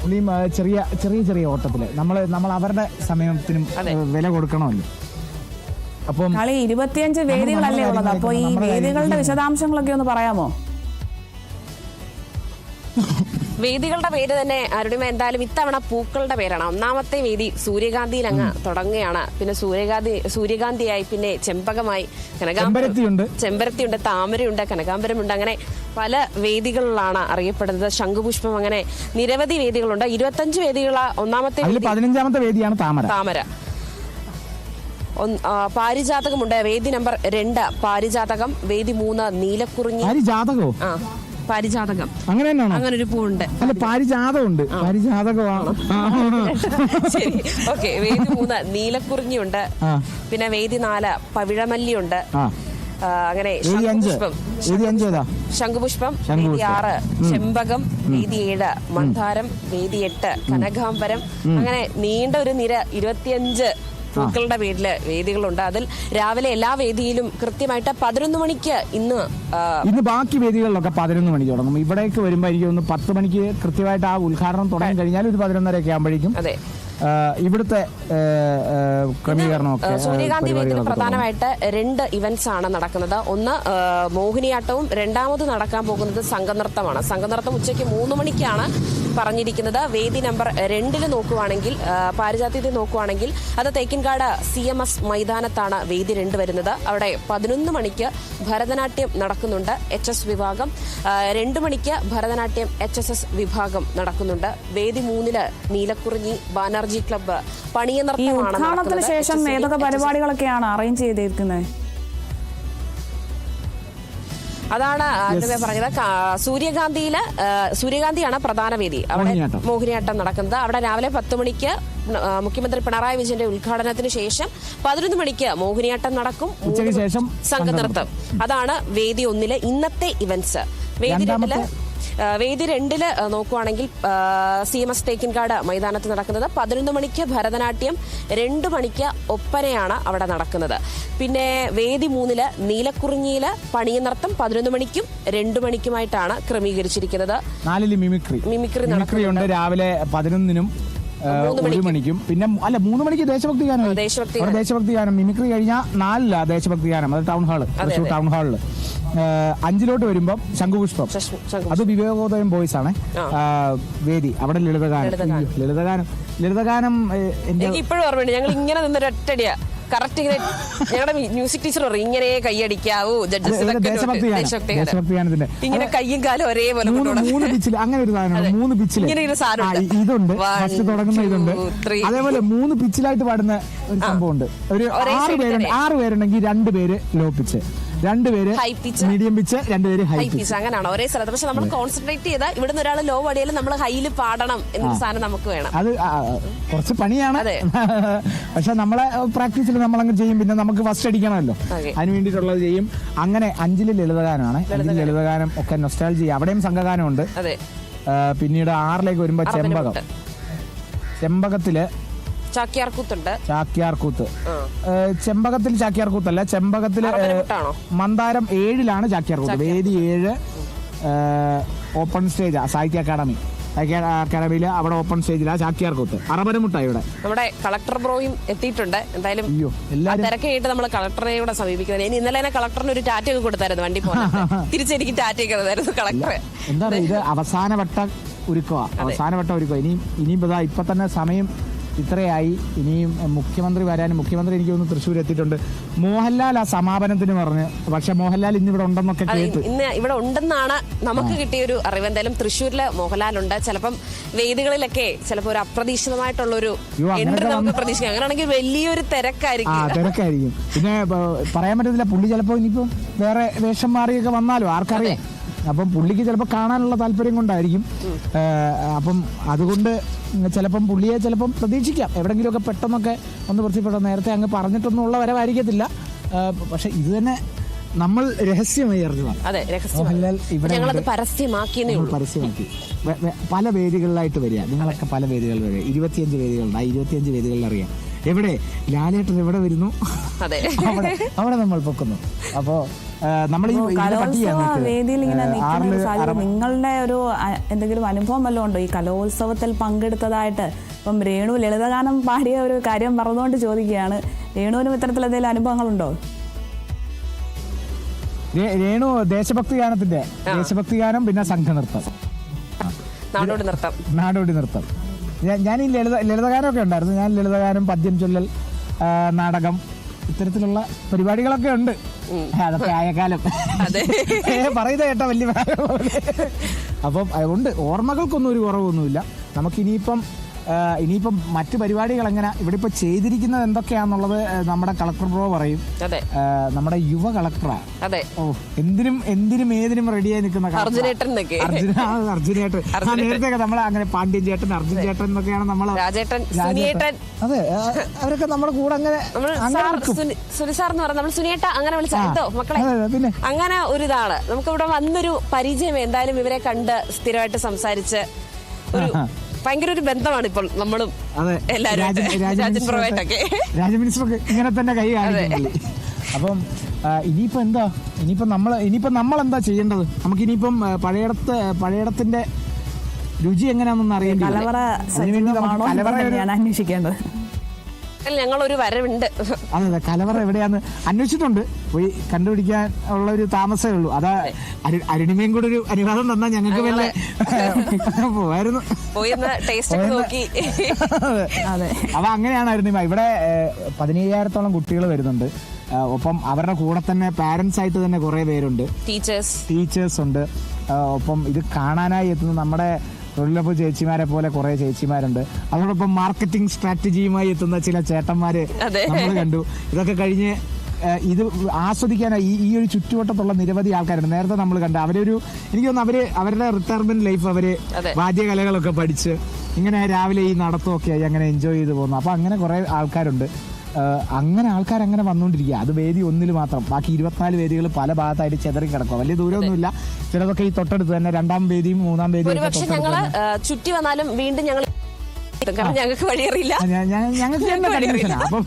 പുള്ളിയും ചെറിയ ചെറിയ ചെറിയ ഓട്ടത്തില് നമ്മൾ അവരുടെ സമയത്തിനും വില കൊടുക്കണമല്ലോ. അപ്പം 25 വേദികളല്ലേ ഉള്ളത്. അപ്പൊ ഈ വേദികളുടെ വിശദാംശങ്ങളൊക്കെ ഒന്ന് പറയാമോ? വേദികളുടെ പേര് തന്നെ അരുണിമ, എന്തായാലും ഇത്തവണ പൂക്കളുടെ പേരാണ്. ഒന്നാമത്തെ വേദി സൂര്യകാന്തിയിൽ അങ്ങ് തുടങ്ങുകയാണ്. പിന്നെ സൂര്യകാന്തിയായി, പിന്നെ ചെമ്പകമായി, ചെമ്പരത്തിയുണ്ട്, താമരയുണ്ട്, കനകാംബരമുണ്ട്. അങ്ങനെ പല വേദികളിലാണ് അറിയപ്പെടുന്നത്. ശംഖുപുഷ്പം, അങ്ങനെ നിരവധി വേദികളുണ്ട്. 25 വേദികളാ. ഒന്നാമത്തെ 15ാമത്തെ വേദിയാണ് താമര. പാരിജാതകമുണ്ട്. വേദി നമ്പർ 2 പാരിജാതകം. വേദി 3 നീലക്കുറിഞ്ഞി. പാരിജാതകം അങ്ങനെ ഒരു പൂവുണ്ട്. അല്ല, പാരിജാതമുണ്ട്, പാരിജാതകമാണ്. ശരി, ഓക്കെ. വേദി 3 നീലക്കുറിഞ്ഞിയുണ്ട്. പിന്നെ വേദി 4 പവിഴമല്ലിയുണ്ട്. അങ്ങനെ ശംഖുപുഷ്പം. വേദി 6 ചെമ്പകം. വേദി 7 മന്ദാരം. വേദി 8 കനകാംബരം. അങ്ങനെ നീണ്ട ഒരു നിര 25 പൂക്കളുടെ പേരില് വേദികളുണ്ട്. അതിൽ രാവിലെ എല്ലാ വേദിയിലും കൃത്യമായിട്ട് 11 മണിക്ക് ഇന്ന് ബാക്കി വേദികളിലൊക്കെ 11 മണിക്ക് തുടങ്ങും. ഇവിടേക്ക് വരുമ്പോൾ എനിക്ക് ഒന്ന് 10 മണിക്ക് കൃത്യമായിട്ട് ആ ഉദ്ഘാടനം തുടങ്ങി കഴിഞ്ഞാൽ ഒരു 11:30 ആകുമ്പോഴേക്കും ഇവിടുത്തെ ക്രമീകരണമൊക്കെ. സൂര്യകാന്തി വേദിയിൽ പ്രധാനമായിട്ട് 2 ഇവന്റ്സ് ആണ് നടക്കുന്നത്. ഒന്ന് മോഹിനിയാട്ടവും, രണ്ടാമത് നടക്കാൻ പോകുന്നത് സംഘനൃത്തമാണ്. സംഘനൃത്തം ഉച്ചയ്ക്ക് 3 മണിക്കാണ് പറഞ്ഞിരിക്കുന്നത്. വേദി നമ്പർ 2 നോക്കുവാണെങ്കിൽ, പാരിജാത്യത്തിൽ നോക്കുവാണെങ്കിൽ അത് തേക്കിൻകാട് CMS മൈതാനത്താണ് വേദി 2 വരുന്നത്. അവിടെ 11 മണിക്ക് ഭരതനാട്യം നടക്കുന്നുണ്ട്, HS വിഭാഗം. 2 മണിക്ക് ഭരതനാട്യം HSS വിഭാഗം നടക്കുന്നുണ്ട്. വേദി 3 നീലക്കുറിഞ്ഞി, ബാനർജി ക്ലബ്ബ്, പണിയനൃത്തമാണ്. ഉദ്ഘാടനത്തിന് ശേഷം ഏതൊക്കെ പരിപാടികളൊക്കെയാണ് അറേഞ്ച് ചെയ്തിരിക്കുന്നത്? അതാണ് പറഞ്ഞത്. സൂര്യകാന്തിയാണ് പ്രധാന വേദി. അവിടെ മോഹിനിയാട്ടം നടക്കുന്നത്. അവിടെ രാവിലെ 10 മണിക്ക് മുഖ്യമന്ത്രി പിണറായി വിജയന്റെ ഉദ്ഘാടനത്തിന് ശേഷം 11 മണിക്ക് മോഹിനിയാട്ടം നടക്കും, സംഘനൃത്തം. അതാണ് വേദി 1 ഇന്നത്തെ ഇവന്റ്സ്. വേദി 2 നോക്കുവാണെങ്കിൽ CMS തേക്കിൻകാട് മൈതാനത്ത് നടക്കുന്നത്. 11 മണിക്ക് ഭരതനാട്യം, 2 മണിക്ക് ഒപ്പനയാണ് അവിടെ നടക്കുന്നത്. പിന്നെ വേദി 3 നീലക്കുറിഞ്ഞിയില് പണിയനൃത്തം 11 മണിക്കും 2 മണിക്കുമായിട്ടാണ് ക്രമീകരിച്ചിരിക്കുന്നത്. 4 മിമിക്രി ഉണ്ട് രാവിലെ 11-നും 1 മണിക്കും. പിന്നെ 3 മണിക്ക് ദേശഭക്തി ഗാനം. മിമിക്രി കഴിഞ്ഞാൽ 4 ദേശഭക്തി ഗാനം. അത് ടൗൺ ഹാളിൽ. 5 വരുമ്പം ശംഖുപുഷ്പം. അത് വിവേകോദയം ബോയ്സ് ആണ് വേദി. അവിടെ ലളിതഗാനം എനിക്ക് ഇപ്പോഴും ഓർമ്മയുണ്ട്. ഞങ്ങൾ ഇങ്ങനെ നിന്നൊരൊറ്റടിയാ കറക്റ്റ് ഇങ്ങനെ ഞങ്ങളുടെ മ്യൂസിക് ടീച്ചർ പറയും ഇങ്ങനെ കൈയടിക്കാവൂ ഇങ്ങനെ കയ്യും കാലും ഒരേപോലെ അങ്ങനെ ഒരു സാധനം 3 പിച്ചിൽ ഇതുണ്ട്. ഫസ്റ്റ് തുടങ്ങുന്ന ഇതുണ്ട്. അതേപോലെ 3 പിച്ചിലായിട്ട് പാടുന്ന ഒരു സംഭവമുണ്ട്. ഒരു 6 പേരുണ്ടെങ്കിൽ 2 പേര് ലോ പിച്ച്, 2 പേര് മീഡിയം പിച്ച്, 2 പേര് ഹൈ പിച്ച്. അങ്ങനെയാണോ ഒരേ സ്ഥലത്ത്? പക്ഷെ നമ്മൾ കോൺസെൻട്രേറ്റ് ചെയ്താൽ ഇവിടുന്ന് ഒരാൾ ലോ പാടിയാലും നമ്മൾ ഹൈയില് പാടണം എന്നൊരു സാധനം നമുക്ക് വേണം. അത് കുറച്ച് പണിയാണ്. പക്ഷെ നമ്മളെ പ്രാക്ടീസിൽ നമ്മളങ്ങ് ചെയ്യും. പിന്നെ നമുക്ക് ഫസ്റ്റ് അടിക്കണമല്ലോ, അതിന് വേണ്ടിയിട്ടുള്ളത് ചെയ്യും. അങ്ങനെ 5 ലളിതഗാനമാണ്. 5 ലളിതഗാനം ഒക്കെ നൊസ്റ്റാൾജി. അവിടെയും സംഘഗാനമുണ്ട്. പിന്നീട് 6 വരുമ്പോ ചെമ്പകത്തില് ചാക്യാർകൂത്ത്. ചെമ്പകത്തിൽ ചാക്യാർകൂത്തല്ല, ചെമ്പകത്തില് മന്ദാരം 7 ചാക്യാർകൂത്ത്. വേദി 7 ഓപ്പൺ സ്റ്റേജ് സാഹിത്യ അക്കാദമിയില്. അവിടെ ഓപ്പൺ സ്റ്റേജിലാണ് ചാക്യാർകൂത്ത്. അറബരമുട്ടായി. ഇവിടെ നമ്മുടെ കളക്ടർ ബ്രോയും എത്തിയിട്ടുണ്ട്. എന്തായാലും തിരക്കായിട്ട് നമ്മൾ കളക്ടറെ കൂടെ സമീപിക്കുന്നത്. ഇന്നലെ തന്നെ കളക്ടറിന് ഒരു ടാറ്റയൊക്കെ കൊടുത്തായിരുന്നു വണ്ടി പോകുന്നത്. തിരിച്ചെനിക്ക് ടാറ്റയൊക്കെ തന്നായിരുന്നു കളക്ടറെ. എന്താ പറയുക, ഇത് അവസാനവട്ട ഒരുക്കമാ. ഇനിയും ഇപ്പൊ തന്നെ സമയം ഇത്രയായി. ഇനിയും മുഖ്യമന്ത്രി വരാനും, മുഖ്യമന്ത്രി എനിക്ക് തോന്നുന്നു തൃശ്ശൂർ എത്തിയിട്ടുണ്ട്. മോഹൻലാൽ ആ സമാപനത്തിന് പറഞ്ഞ്, പക്ഷെ മോഹൻലാൽ ഇന്ന് ഇവിടെ ഉണ്ടെന്നൊക്കെ കേട്ടു. ഇന്ന് ഇവിടെ ഉണ്ടെന്നാണ് നമുക്ക് കിട്ടിയൊരു അറിവ്. എന്തായാലും തൃശ്ശൂരില് മോഹൻലാൽ ഉണ്ട്. ചിലപ്പം വേദികളിലൊക്കെ ചിലപ്പോ ഒരു അപ്രതീക്ഷിതമായിട്ടുള്ളൊരു എൻട്രി നമുക്ക് പ്രതീക്ഷിക്കാം. അങ്ങനെയാണെങ്കിൽ വലിയൊരു തിരക്കായിരിക്കും. പിന്നെ പറയാൻ പറ്റത്തില്ല, പുള്ളി ചിലപ്പോ ഇനിയിപ്പോ വേറെ വേഷം മാറിയൊക്കെ വന്നാലോ ആർക്കറിയാം. അപ്പം പുള്ളിക്ക് ചിലപ്പോൾ കാണാനുള്ള താല്പര്യം കൊണ്ടായിരിക്കും. അപ്പം അതുകൊണ്ട് ചിലപ്പം പുള്ളിയെ ചിലപ്പം പ്രതീക്ഷിക്കാം എവിടെങ്കിലുമൊക്കെ പെട്ടെന്നൊക്കെ ഒന്ന് പ്രത്യക്ഷപ്പെടാം. നേരത്തെ അങ്ങ് പറഞ്ഞിട്ടൊന്നും ഉള്ള വരവായിരിക്കത്തില്ല. പക്ഷെ ഇത് തന്നെ നമ്മൾ രഹസ്യമായി അറിഞ്ഞതാണ്. പരസ്യമാക്കി പല വേദികളിലായിട്ട് വരിക. നിങ്ങളൊക്കെ പല വേദികളിൽ വരിക. 25 വേദികളുണ്ട്. 25 വേദികളിൽ അറിയാം എവിടെ ലാലേട്ടൻ എവിടെ വരുന്നു, അവിടെ നമ്മൾ പൊക്കുന്നു. അപ്പോൾ നമ്മൾ ഈ കലോത്സവ വേദിയിൽ ഇങ്ങനെ നിൽക്കുന്ന സാധ്യത നിങ്ങളുടെ ഒരു എന്തെങ്കിലും അനുഭവം വല്ലതും ഉണ്ടോ ഈ കലോത്സവത്തിൽ പങ്കെടുത്തതായിട്ട്? ഇപ്പം രേണു ലളിതഗാനം പാടിയ ഒരു കാര്യം പറഞ്ഞുകൊണ്ട് ചോദിക്കുകയാണ്, രേണുവിനും ഇത്തരത്തിൽ എന്തെങ്കിലും അനുഭവങ്ങളുണ്ടോ? രേണു ദേശഭക്തി ഗാനം, പിന്നെ സംഘനൃത്തം, നാടോടി നൃത്തം. ഞാൻ ഈ ലളിതഗാനമൊക്കെ ഉണ്ടായിരുന്നു. ഞാൻ ലളിതഗാനം, പദ്യം ചൊല്ലൽ, നാടകം, ഇത്തരത്തിലുള്ള പരിപാടികളൊക്കെ ഉണ്ട്. അതൊക്കെ ആയകാലം പറയുന്നത് കേട്ടാ വലിയ അപ്പം അതുകൊണ്ട് ഓർമ്മകൾക്കൊന്നും ഒരു കുറവൊന്നുമില്ല. നമുക്കിനിയിപ്പം മറ്റു പരിപാടികൾ എങ്ങനെ ഇവിടെ ഇപ്പൊ ചെയ്തിരിക്കുന്നത് എന്തൊക്കെയാന്നുള്ളത് നമ്മുടെ കളക്ടർ ബ്രോ പറയും. നമ്മുടെ യുവ കളക്ടറാണ്. എന്തിനും ഏതിനും റെഡിയായി നിൽക്കുന്ന അർജുനേട്ടൻ. നേരത്തെ നമ്മളെ അങ്ങനെ പാണ്ഡ്യൻ ചേട്ടൻ, അർജുൻ ചേട്ടൻ എന്നൊക്കെയാണ് നമ്മളെ. അതെ, അവരൊക്കെ നമ്മുടെ കൂടെ അങ്ങനെ പിന്നെ അങ്ങനെ ഒരു ഇതാണ് നമുക്ക് ഇവിടെ വന്നൊരു പരിചയം. എന്തായാലും ഇവരെ കണ്ട് സ്ഥിരമായിട്ട് സംസാരിച്ച് ഒരു ഭയങ്കര ഒരു ബന്ധമാണ് ഇപ്പോൾ നമ്മളും എല്ലാവരും. രാജ മിനിസ്റ്ററൊക്കെ ഇങ്ങനെ തന്നെ കൈ കാണിക്കുന്നില്ലേ? അപ്പം ഇനിയിപ്പം നമ്മളെന്താ ചെയ്യേണ്ടത്? നമുക്ക് ഇനിയിപ്പം പഴയടത്തിന്റെ രുചി എങ്ങനെയാണെന്ന് അറിയേണ്ടി അന്വേഷിക്കേണ്ടത്. ഞങ്ങളൊരു വരവുണ്ട്. അതെ, കലവറ എവിടെയാന്ന് അന്വേഷിച്ചിട്ടുണ്ട്. പോയി കണ്ടുപിടിക്കാൻ ഉള്ള ഒരു താമസമേ ഉള്ളൂ. അതാ അരുണിമയും കൂടെ ഒരു അനുവാദം തന്നാൽ ഞങ്ങൾക്ക് വല്ല പോവായിരുന്നു. അപ്പൊ അങ്ങനെയാണ് അരുണിമ. ഇവിടെ 17,000-ഓളം കുട്ടികൾ വരുന്നുണ്ട്. ഒപ്പം അവരുടെ കൂടെ തന്നെ പാരന്റ്സ് ആയിട്ട് തന്നെ കുറെ പേരുണ്ട്, ടീച്ചേഴ്സ് ഉണ്ട്. ഒപ്പം ഇത് കാണാനായി എത്തുന്ന നമ്മുടെ തൊഴിലുറപ്പ് ചേച്ചിമാരെ പോലെ കുറെ ചേച്ചിമാരുണ്ട്. അതോടൊപ്പം മാർക്കറ്റിംഗ് സ്ട്രാറ്റജിയുമായി എത്തുന്ന ചില ചേട്ടന്മാര് നമ്മൾ കണ്ടു. ഇതൊക്കെ കഴിഞ്ഞ് ഇത് ആസ്വദിക്കാനായി ഈ ഒരു ചുറ്റുവട്ടത്തുള്ള നിരവധി ആൾക്കാരുണ്ട്. നേരത്തെ നമ്മൾ കണ്ട എനിക്ക് തോന്നുന്നു അവരുടെ റിട്ടയർമെന്റ് ലൈഫ് അവര് വാദ്യകലകളൊക്കെ പഠിച്ച് ഇങ്ങനെ രാവിലെ ഈ നടത്തമൊക്കെ ആയി അങ്ങനെ എൻജോയ് ചെയ്ത് പോകുന്നു. അപ്പൊ അങ്ങനെ കുറെ ആൾക്കാരുണ്ട്. ആൾക്കാരങ്ങനെ വന്നുകൊണ്ടിരിക്കുക. അത് വേദി ഒന്നിൽ മാത്രം, ബാക്കി 24 വേദികൾ പല ഭാഗത്തായിട്ട് ചെതറി കിടക്കുക. വലിയ ദൂരമൊന്നുമില്ല. ചിലതൊക്കെ ഈ തൊട്ടടുത്ത് തന്നെ 2ാം വേദിയും 3ാം വേദിയും ചുറ്റി വന്നാലും വീണ്ടും ഞങ്ങൾക്ക് വഴിയറിയില്ല. ഞങ്ങൾക്ക് തന്നെ കൺഫ്യൂഷനാണ്. അപ്പം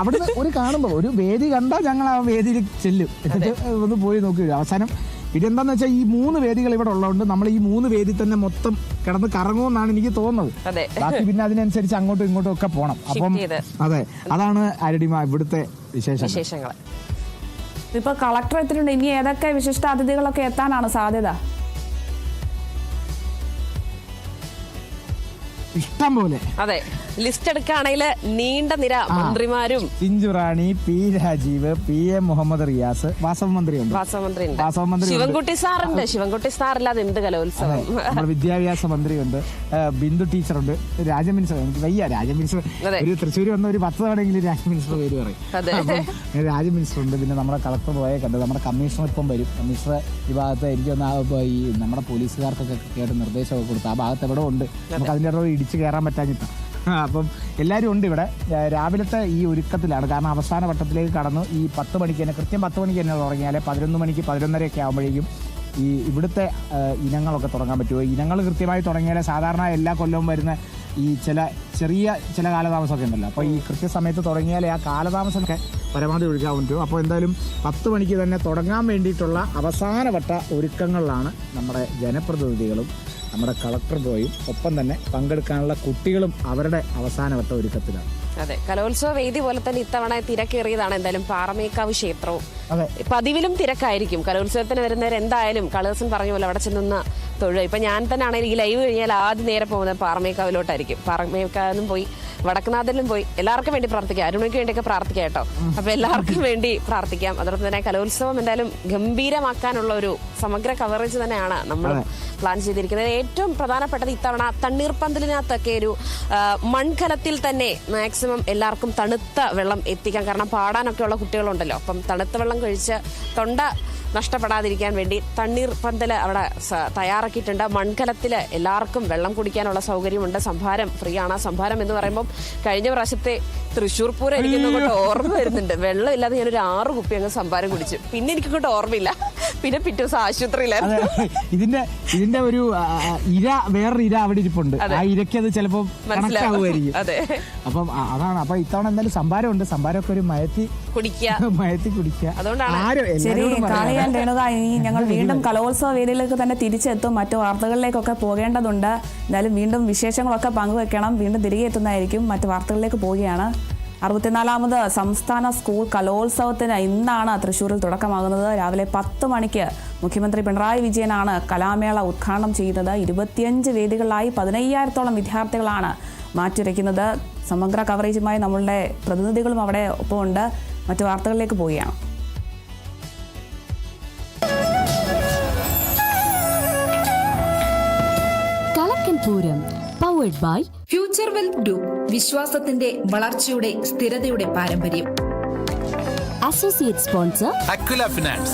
അവിടെ കാണുമ്പോൾ ഒരു വേദി കണ്ടാൽ ഞങ്ങൾ ആ വേദിയിൽ ചെല്ലും, എന്നിട്ട് ഒന്ന് പോയി നോക്കി വരും. അവസാനം ഇതെന്താന്ന് വെച്ചാൽ ഈ 3 വേദികൾ ഇവിടെ ഉള്ളതുകൊണ്ട് നമ്മൾ ഈ 3 വേദി തന്നെ മൊത്തം കിടന്ന് കറങ്ങുമെന്നാണ് എനിക്ക് തോന്നുന്നത്. ബാക്കി പിന്നെ അതിനനുസരിച്ച് അങ്ങോട്ടും ഇങ്ങോട്ടും ഒക്കെ പോണം. അപ്പം അതെ, അതാണ് അരടിമ ഇവിടുത്തെ വിശേഷങ്ങൾ. ഇപ്പൊ കളക്ടർ എത്തിയിട്ടുണ്ട്. ഇനി ഏതൊക്കെ വിശിഷ്ട അതിഥികളൊക്കെ എത്താനാണ് സാധ്യത? ഇഷ്ടം പോലെ. അതെ, ലിസ്റ്റ് എടുക്കുകയാണെങ്കിൽ നീണ്ട നിര മന്ത്രിമാരും, ചിഞ്ചുറാണി, പി രാജീവ്, PM മുഹമ്മദ് റിയാസ്, വാസവ മന്ത്രിയുണ്ട്, ശിവൻകുട്ടി സാറുണ്ട്. ശിവൻകുട്ടി സാറില്ലാതെ എന്ത് കലോത്സവം. വിദ്യാഭ്യാസ മന്ത്രിയുണ്ട്, ബിന്ദു ടീച്ചറുണ്ട്, രാജ മിനിസ്റ്റർ. എനിക്ക് വയ്യ, രാജ മിനിസ്റ്റർ ഒരു തൃശ്ശൂർ വന്ന ഒരു 10 തവണയെങ്കിലും രാജ മിനിസ്റ്റർ പേര് പറയും. രാജ മിനിസ്റ്റർ ഉണ്ട്. പിന്നെ നമ്മുടെ കളക്ടർ പോയ കണ്ട് നമ്മുടെ കമ്മീഷണർ ഇപ്പം വരും. കമ്മീഷണർ ഈ ഭാഗത്ത് എനിക്ക് ഈ നമ്മുടെ പോലീസുകാർക്കൊക്കെ കേട്ട് നിർദ്ദേശമൊക്കെ കൊടുത്തു. ആ ഭാഗത്ത് എവിടെ ഉണ്ട്, നമുക്ക് അതിൻ്റെ ഇടയിൽ ഇടിച്ച് കയറാൻ പറ്റാഞ്ഞിട്ടാണ്. അപ്പം എല്ലാവരും ഉണ്ട് ഇവിടെ. രാവിലത്തെ ഈ ഒരുക്കത്തിലാണ്. കാരണം അവസാന വട്ടത്തിലേക്ക് കടന്നു. ഈ 10 മണിക്ക് തന്നെ, കൃത്യം 10 മണിക്ക് തന്നെ തുടങ്ങിയാൽ 11 മണിക്ക് 11:30 ആകുമ്പോഴേക്കും ഈ ഇവിടുത്തെ ഇനങ്ങളൊക്കെ തുടങ്ങാൻ പറ്റുമോ? ഇനങ്ങൾ കൃത്യമായി തുടങ്ങിയാൽ സാധാരണ എല്ലാ കൊല്ലവും വരുന്ന ഈ ചില കാലതാമസമൊക്കെ ഉണ്ടല്ലോ. അപ്പോൾ ഈ കൃത്യസമയത്ത് തുടങ്ങിയാലേ ആ കാലതാമസമൊക്കെ പരമാവധി ഒഴിക്കാൻ പറ്റും. അപ്പോൾ എന്തായാലും 10 മണിക്ക് തന്നെ തുടങ്ങാൻ വേണ്ടിയിട്ടുള്ള അവസാനവട്ട ഒരുക്കങ്ങളിലാണ് നമ്മുടെ ജനപ്രതിനിധികളും നമ്മുടെ കളക്ടർ പോയും ഒപ്പം തന്നെ പങ്കെടുക്കാനുള്ള കുട്ടികളും അവരുടെ അവസാനവട്ട ഒരുക്കത്തിലാണ്. അതെ, കലോത്സവ വേദി പോലെ തന്നെ ഇത്തവണ തിരക്കേറിയതാണ് എന്തായാലും പാറമേക്കാവ് ക്ഷേത്രവും. പതിവിലും തിരക്കായിരിക്കും. കലോത്സവത്തിന് വരുന്നവർ എന്തായാലും കളേഴ്സൻ പറഞ്ഞ പോലെ അവിടെ ചെന്നുന്ന തൊഴുക. ഇപ്പൊ ഞാൻ തന്നെ ആണെങ്കിൽ ഈ ലൈവ് കഴിഞ്ഞാൽ ആദ്യം നേരെ പോകുന്നത് പാറമേക്കാവിലോട്ടായിരിക്കും. പാറമേക്കാവിലും പോയി വടക്കുനാഥിലും പോയി എല്ലാവർക്കും വേണ്ടി പ്രാർത്ഥിക്കാം. അരുണിക്ക് വേണ്ടിയൊക്കെ പ്രാർത്ഥിക്കാം കേട്ടോ. അപ്പൊ എല്ലാവർക്കും വേണ്ടി പ്രാർത്ഥിക്കാം. അതോടൊപ്പം തന്നെ കലോത്സവം എന്തായാലും ഗംഭീരമാക്കാനുള്ള ഒരു സമഗ്ര കവറേജ് തന്നെയാണ് നമ്മൾ പ്ലാൻ ചെയ്തിരിക്കുന്നത്. ഏറ്റവും പ്രധാനപ്പെട്ടത് ഇത്തവണ തണ്ണീർപ്പന്തലിനകത്തൊക്കെ ഒരു മൺകലത്തിൽ തന്നെ മാക്സിമം എല്ലാവർക്കും തണുത്ത വെള്ളം എത്തിക്കാം. കാരണം പാടാനൊക്കെയുള്ള കുട്ടികളുണ്ടല്ലോ. അപ്പം തണുത്ത വെള്ളം കഴിച്ച് തൊണ്ട നഷ്ടപ്പെടാതിരിക്കാൻ വേണ്ടി തണ്ണീർപ്പന്തൽ അവിടെ തയ്യാറാക്കിയിട്ടുണ്ട്. മൺകലത്തിൽ എല്ലാവർക്കും വെള്ളം കുടിക്കാനുള്ള സൗകര്യമുണ്ട്. സംഭാരം ഫ്രീ ആണ്. സംഭാരം എന്ന് പറയുമ്പോൾ കഴിഞ്ഞ പ്രാവശ്യത്തെ തൃശ്ശൂർ പൂരം എനിക്കിങ്ങോട്ട് ഓർമ്മ വരുന്നുണ്ട്. വെള്ളം ഇല്ലാതെ ഞാനൊരു 6 കുപ്പി അങ്ങ് സംഭാരം കുടിച്ചു. പിന്നെ എനിക്കിങ്ങോട്ട് ഓർമ്മയില്ല. പിന്നെ പിറ്റേ ദിവസം ആശുപത്രിയിലായിരുന്നു. ഇതിന്റെ ഒരു ഇര, വേറൊരു ഇര അവിടെ ഇരിപ്പുണ്ട്. ആ ഇരയ്ക്ക് അത് ചിലപ്പോ കണക്ട് ആവുമായിരിക്കും. അപ്പം അതാണ്. അപ്പൊ ഇത്തവണ എന്തായാലും സംഭാരമുണ്ട്. സംഭാരമൊക്കെ ഒരു മയത്തി കുടിക്കുക. ശരി, കാളിയാൻ രേണുക, ഇനി ഞങ്ങൾ വീണ്ടും കലോത്സവ വേദിയിലേക്ക് തന്നെ തിരിച്ചെത്തും. മറ്റു വാർത്തകളിലേക്കൊക്കെ പോകേണ്ടതുണ്ട്. എന്തായാലും വീണ്ടും വിശേഷങ്ങളൊക്കെ പങ്കുവെക്കണം. വീണ്ടും തിരികെ എത്തുന്നതായിരിക്കും. മറ്റു വാർത്തകളിലേക്ക് പോവുകയാണ്. 64ാമത് സംസ്ഥാന സ്കൂൾ കലോത്സവത്തിന് ഇന്നാണ് തൃശ്ശൂരിൽ തുടക്കമാകുന്നത്. രാവിലെ 10 മണിക്ക് മുഖ്യമന്ത്രി പിണറായി വിജയനാണ് കലാമേള ഉദ്ഘാടനം ചെയ്യുന്നത്. 25 വേദികളിലായി 15,000-ഓളം വിദ്യാർത്ഥികളാണ് മാറ്റുരയ്ക്കുന്നത്. സമഗ്ര കവറേജുമായി നമ്മളുടെ പ്രതിനിധികളും അവിടെ ഒപ്പമുണ്ട്. മറ്റു വാർത്തകളിലേക്ക് പോവുകയാണ്. Powered by Future Wealth Group, വിശ്വാസത്തിന്റെ വളർച്ചയുടെ സ്ഥിരതയുടെ പാരമ്പര്യം. Associate sponsor Aquila Finance,